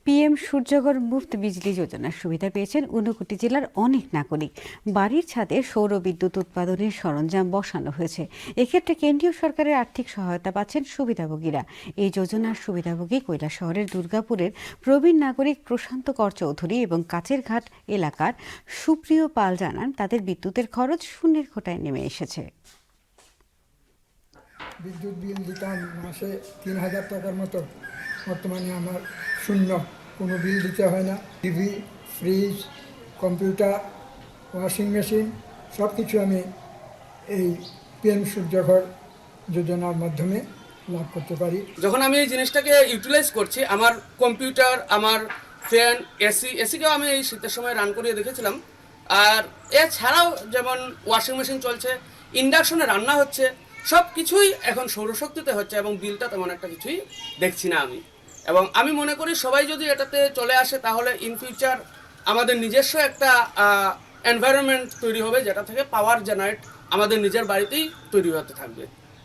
PM সূর্যঘর মুফত বিজলি যোজনার সুবিধা পেয়েছেন ঊনকোটি জেলার অনেক নাগরিক। বাড়ির ছাদে সৌর বিদ্যুৎ উৎপাদনের সরঞ্জাম বসানো হয়েছে। এক্ষেত্রে কেন্দ্রীয় সরকারের আর্থিক সহায়তা পাচ্ছেন সুবিধাভোগীরা। এই যোজনার সুবিধাভোগী কৈলাসহরের দুর্গাপুরের প্রবীণ নাগরিক প্রশান্ত কর চৌধুরী এবং কাছের ঘাট এলাকার সুপ্রিয় পাল জানান, তাদের বিদ্যুতের খরচ শূন্যের কোটায় নেমে এসেছে। বিদ্যুৎ বিল দিতাম মাসে ৩,০০০ টাকার মতো, বর্তমানে আমার শূন্য, কোনো বিল দিতে হয় না। TV, fridge, computer, washing machine সব কিছু আমি এই পিএম সূর্যঘর যোজনার মাধ্যমে লাভ করতে পারি। যখন আমি এই জিনিসটাকে ইউটিলাইজ করছি, আমার কম্পিউটার, আমার ফ্যান, এসিকেও আমি এই শীতের সময় রান করিয়ে দেখেছিলাম। আর এছাড়াও যেমন ওয়াশিং মেশিন চলছে, ইন্ডাকশনে রান্না হচ্ছে, সব কিছুই এখন সৌরশক্তিতে হচ্ছে এবং বিলটা তেমন একটা কিছুই দেখছি না আমি। এবং আমি মনে করি সবাই যদি এটাতে চলে আসে তাহলে ইন ফিউচার আমাদের নিজস্ব একটা এনভায়রনমেন্ট তৈরি হবে, যেটা থেকে পাওয়ার জেনারেট আমাদের নিজের বাড়িতেই তৈরি হতে থাকবে।